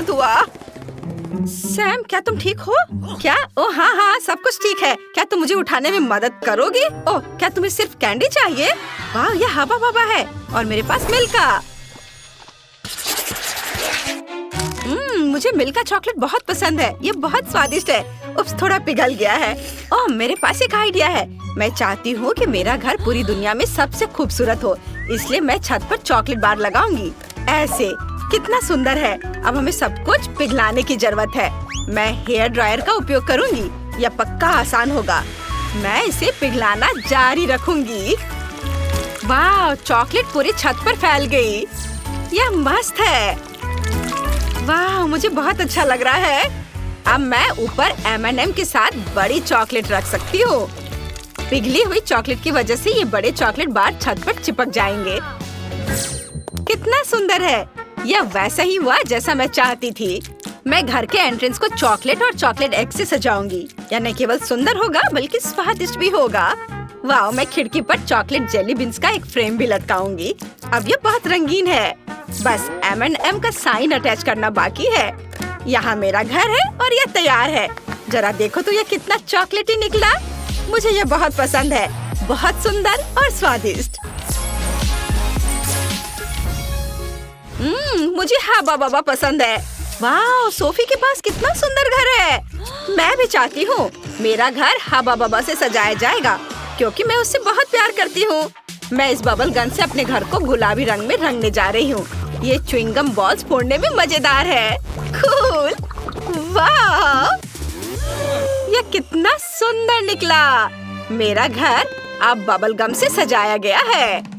बहुत हुआ। सैम, क्या तुम ठीक हो? क्या? ओ हाँ हाँ, सब कुछ ठीक है। क्या तुम मुझे उठाने में मदद करोगी? ओह, क्या तुम्हें सिर्फ कैंडी चाहिए? वाह, ये हवा बाबा है और मेरे पास मिल्का। मुझे मिल्का चॉकलेट बहुत पसंद है। ये बहुत स्वादिष्ट है। उप्स, थोड़ा पिघल गया है। ओह, मेरे पास एक आइडिया है। मैं चाहती हूँ कि मेरा घर पूरी दुनिया में सबसे खूबसूरत हो, इसलिए मैं छत पर चॉकलेट बार लगाऊंगी। ऐसे कितना सुंदर है। अब हमें सब कुछ पिघलाने की जरूरत है। मैं हेयर ड्रायर का उपयोग करूंगी। यह पक्का आसान होगा। मैं इसे पिघलाना जारी रखूंगी। वाह, चॉकलेट पूरी छत पर फैल गई। यह मस्त है। वाह, मुझे बहुत अच्छा लग रहा है। अब मैं ऊपर M&M के साथ बड़ी चॉकलेट रख सकती हूँ। पिघली हुई चॉकलेट की वजह से ये बड़े चॉकलेट बार छत पर चिपक जाएंगे। कितना सुंदर है। यह वैसा ही हुआ जैसा मैं चाहती थी। मैं घर के एंट्रेंस को चॉकलेट और चॉकलेट एग से सजाऊंगी। यह न केवल सुंदर होगा बल्कि स्वादिष्ट भी होगा। वाह, मैं खिड़की पर चॉकलेट जेली बीन्स का एक फ्रेम भी लटकाऊंगी। अब यह बहुत रंगीन है। बस M&M का साइन अटैच करना बाकी है। यहाँ मेरा घर है और यह तैयार है। जरा देखो तो यह कितना चॉकलेटी निकला। मुझे यह बहुत पसंद है। बहुत सुंदर और स्वादिष्ट। मुझे हवा बाबा पसंद है। वाह, सोफी के पास कितना सुंदर घर है। मैं भी चाहती हूँ मेरा घर हवा बाबा से सजाया जाएगा, क्योंकि मैं उससे बहुत प्यार करती हूँ। मैं इस बबल गन से अपने घर को गुलाबी रंग में रंगने जा रही हूँ। ये च्युइंगम बॉल्स फोड़ने में मजेदार है। कूल। वाह, यह कितना सुंदर निकला। मेरा घर अब बबल गम से सजाया गया है।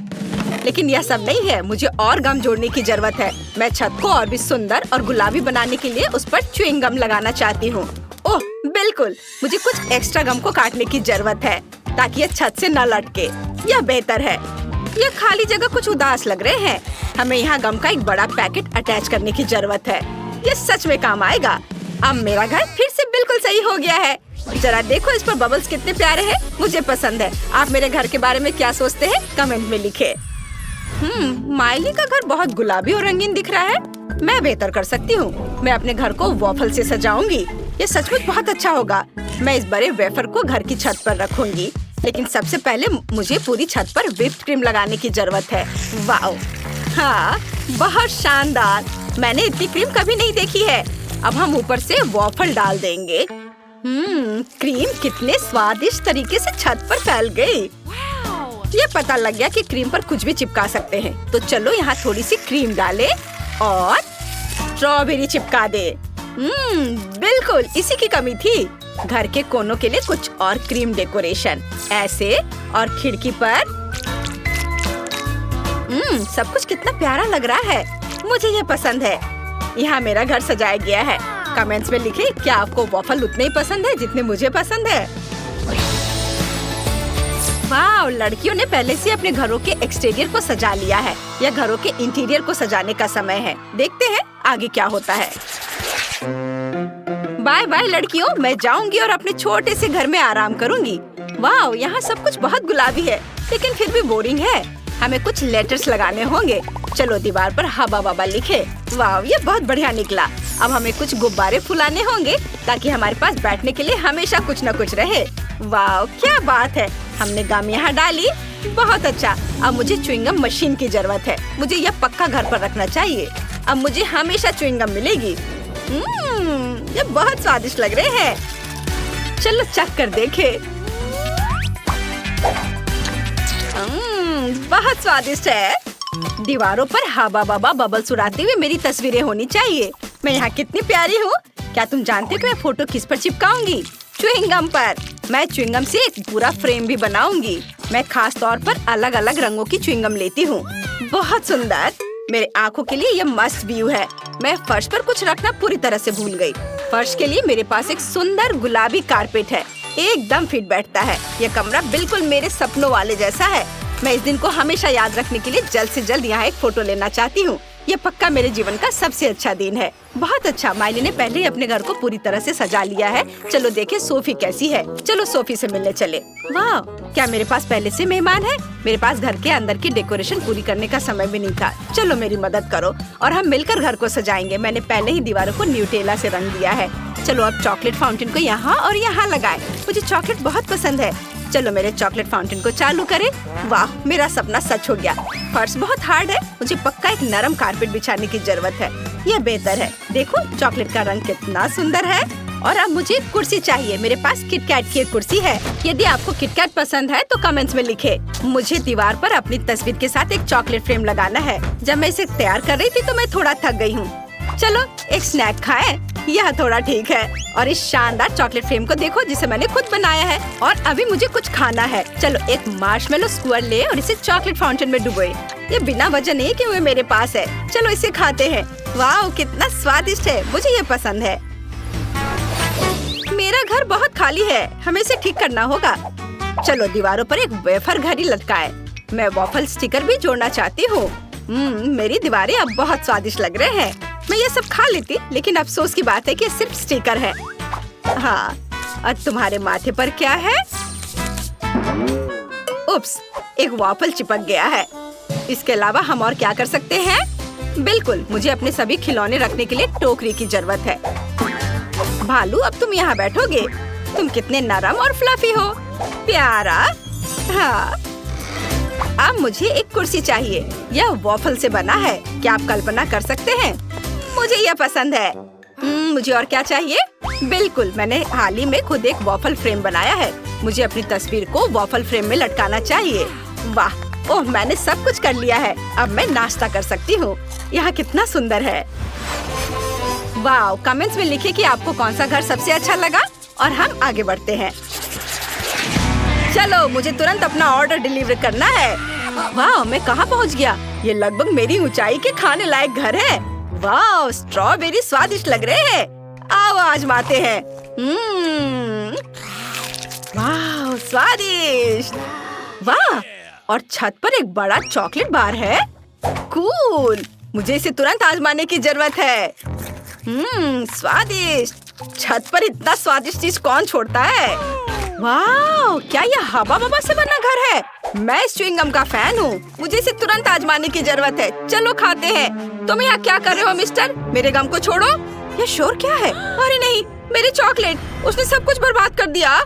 लेकिन यह सब नहीं है, मुझे और गम जोड़ने की जरूरत है। मैं छत को और भी सुंदर और गुलाबी बनाने के लिए उस पर च्युइंग गम लगाना चाहती हूँ। ओह बिल्कुल, मुझे कुछ एक्स्ट्रा गम को काटने की जरूरत है ताकि यह छत से न लटके। यह बेहतर है। यह खाली जगह कुछ उदास लग रहे हैं। हमें यहाँ गम का एक बड़ा पैकेट अटैच करने की जरूरत है। यह सच में काम आएगा। अब मेरा घर फिर से बिल्कुल सही हो गया है। जरा देखो इस पर बबल्स कितने प्यारे हैं। मुझे पसंद है। आप मेरे घर के बारे में क्या सोचते हैं? कमेंट में लिखे। माइली का घर बहुत गुलाबी और रंगीन दिख रहा है। मैं बेहतर कर सकती हूँ। मैं अपने घर को वॉफल से सजाऊंगी। ये सचमुच बहुत अच्छा होगा। मैं इस बड़े वेफर को घर की छत पर रखूंगी। लेकिन सबसे पहले मुझे पूरी छत पर व्हिप्ड क्रीम लगाने की जरूरत है। वाओ, हाँ, बहुत शानदार। मैंने इतनी क्रीम कभी नहीं देखी है। अब हम ऊपर से वॉफल डाल देंगे। क्रीम कितने स्वादिष्ट तरीके से छत पर फैल गई। ये पता लग गया कि क्रीम पर कुछ भी चिपका सकते हैं। तो चलो यहाँ थोड़ी सी क्रीम डालें और स्ट्रॉबेरी चिपका दे। बिल्कुल, इसी की कमी थी। घर के कोनों के लिए कुछ और क्रीम डेकोरेशन ऐसे, और खिड़की पर। सब कुछ कितना प्यारा लग रहा है। मुझे ये पसंद है। यहाँ मेरा घर सजाया गया है। कमेंट्स में लिखें क्या आपको वॉफल उतने ही पसंद है जितने मुझे पसंद है। वाह, लड़कियों ने पहले से अपने घरों के एक्सटीरियर को सजा लिया है। या घरों के इंटीरियर को सजाने का समय है। देखते हैं आगे क्या होता है। बाय बाय लड़कियों, मैं जाऊंगी और अपने छोटे से घर में आराम करूंगी। वाह, यहाँ सब कुछ बहुत गुलाबी है, लेकिन फिर भी बोरिंग है। हमें कुछ लेटर्स लगाने होंगे। चलो दीवार पर हवा बाबा लिखे। वाह, ये बहुत बढ़िया निकला। अब हमें कुछ गुब्बारे फुलाने होंगे ताकि हमारे पास बैठने के लिए हमेशा कुछ न कुछ रहे। वाह, क्या बात है। हमने गम यहाँ डाली। बहुत अच्छा। अब मुझे च्युइंगम मशीन की जरूरत है। मुझे यह पक्का घर पर रखना चाहिए। अब मुझे हमेशा च्युइंगम मिलेगी। ये बहुत स्वादिष्ट लग रहे हैं। चलो चख कर देखे। बहुत स्वादिष्ट है। दीवारों पर हवा बाबा बबल्स उड़ाते हुए मेरी तस्वीरें होनी चाहिए। मैं यहाँ कितनी प्यारी हूँ। क्या तुम जानते हो कि मैं फोटो किस पर चिपकाऊंगी? च्युइंगम पर। मैं च्युइंगम से एक पूरा फ्रेम भी बनाऊंगी। मैं खास तौर पर अलग अलग रंगों की च्युइंगम लेती हूँ। बहुत सुंदर। मेरे आँखों के लिए यह मस्त व्यू है। मैं फर्श पर कुछ रखना पूरी तरह से भूल गई। फर्श के लिए मेरे पास एक सुंदर गुलाबी कारपेट है। एकदम फिट बैठता है। यह कमरा बिल्कुल मेरे सपनों वाले जैसा है। मैं इस दिन को हमेशा याद रखने के लिए जल्द से जल्द यहाँ एक फोटो लेना चाहती हूँ। ये पक्का मेरे जीवन का सबसे अच्छा दिन है। बहुत अच्छा, माइली ने पहले ही अपने घर को पूरी तरह से सजा लिया है। चलो देखें सोफी कैसी है। चलो सोफी से मिलने चले। वाह, क्या मेरे पास पहले से मेहमान है? मेरे पास घर के अंदर की डेकोरेशन पूरी करने का समय भी नहीं था। चलो मेरी मदद करो और हम मिलकर घर को सजाएंगे। मैंने पहले ही दीवारों को न्यूटेला से रंग दिया है। चलो अब चॉकलेट फाउंटेन को यहाँ और यहाँ लगाएं। मुझे चॉकलेट बहुत पसंद है। चलो मेरे चॉकलेट फाउंटेन को चालू करें। वाह, मेरा सपना सच हो गया। फर्श बहुत हार्ड है, मुझे पक्का एक नरम कारपेट बिछाने की जरूरत है। यह बेहतर है। देखो चॉकलेट का रंग कितना सुंदर है। और अब मुझे कुर्सी चाहिए। मेरे पास किटकैट की एक कुर्सी है। यदि आपको किटकैट पसंद है तो कमेंट्स में लिखे। मुझे दीवार पर अपनी तस्वीर के साथ एक चॉकलेट फ्रेम लगाना है। जब मैं इसे तैयार कर रही थी तो मैं थोड़ा थक गई हूँ। चलो एक स्नैक खाएं। यह थोड़ा ठीक है। और इस शानदार चॉकलेट फ्रेम को देखो जिसे मैंने खुद बनाया है। और अभी मुझे कुछ खाना है। चलो एक मार्शमेलो स्क्वायर ले और इसे चॉकलेट फाउंटेन में डुबोए। ये बिना वजह नहीं कि वो मेरे पास है। चलो इसे खाते हैं। वाह, कितना स्वादिष्ट है। मुझे ये पसंद है। मेरा घर बहुत खाली है, हमें इसे ठीक करना होगा। चलो दीवारों पर एक वेफर घड़ी लटकाए। मैं वॉफल स्टिकर भी जोड़ना चाहती हूँ। मेरी दीवारें अब बहुत स्वादिष्ट लग रहे हैं। मैं ये सब खा लेती, लेकिन अफसोस की बात है कि सिर्फ स्टिकर है। हाँ, और तुम्हारे माथे पर क्या है? उप्स, एक वॉफल चिपक गया है। इसके अलावा हम और क्या कर सकते हैं? बिल्कुल, मुझे अपने सभी खिलौने रखने के लिए टोकरी की जरूरत है। भालू, अब तुम यहाँ बैठोगे। तुम कितने नरम और फ्लफी हो। प्यारा। हाँ, अब मुझे एक कुर्सी चाहिए। यह वॉफल से बना है। क्या आप कल्पना कर सकते हैं? मुझे यह पसंद है। मुझे और क्या चाहिए? बिल्कुल, मैंने हाल ही में खुद एक वॉफल फ्रेम बनाया है। मुझे अपनी तस्वीर को वॉफल फ्रेम में लटकाना चाहिए। वाह, ओह, मैंने सब कुछ कर लिया है। अब मैं नाश्ता कर सकती हूँ। यहाँ कितना सुंदर है। वाह, कमेंट्स में लिखिए कि आपको कौन सा घर सबसे अच्छा लगा और हम आगे बढ़ते हैं। चलो मुझे तुरंत अपना ऑर्डर डिलीवर करना है। वाह, मैं कहाँ पहुँच गया? ये लगभग मेरी ऊंचाई के खाने लायक घर है। वाह, स्ट्रॉबेरी स्वादिष्ट लग रहे हैं। आओ आजमाते हैं। वाह, स्वादिष्ट। वाह, और छत पर एक बड़ा चॉकलेट बार है। कूल, मुझे इसे तुरंत आजमाने की जरूरत है। स्वादिष्ट। छत पर इतना स्वादिष्ट चीज कौन छोड़ता है? वाह, क्या यह हवा बबा से बना घर है? मैं इस च्युइंगम का फैन हूँ। मुझे इसे तुरंत आजमाने की जरूरत है। चलो खाते हैं। तुम यहाँ क्या कर रहे हो मिस्टर? मेरे गम को छोड़ो। ये शोर क्या है? अरे नहीं, मेरी चॉकलेट, उसने सब कुछ बर्बाद कर दिया।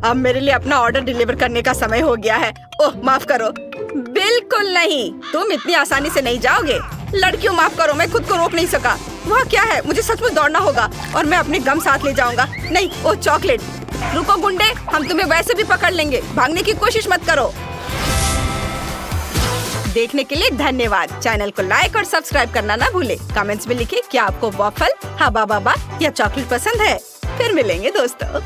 अब मेरे लिए अपना ऑर्डर डिलीवर करने का समय हो गया है। ओह, माफ करो। बिल्कुल नहीं, तुम इतनी आसानी से नहीं जाओगे। लड़कियों माफ करो, मैं खुद को रोक नहीं सका। वह क्या है? मुझे सचमुच दौड़ना होगा और मैं अपने गम साथ ले जाऊंगा। नहीं, ओ चॉकलेट। रुको गुंडे, हम तुम्हें वैसे भी पकड़ लेंगे। भागने की कोशिश मत करो। देखने के लिए धन्यवाद। चैनल को लाइक और सब्सक्राइब करना ना भूले। कमेंट्स में लिखिए क्या आपको वॉफल, हवा बाबा या चॉकलेट पसंद है। फिर मिलेंगे दोस्तों।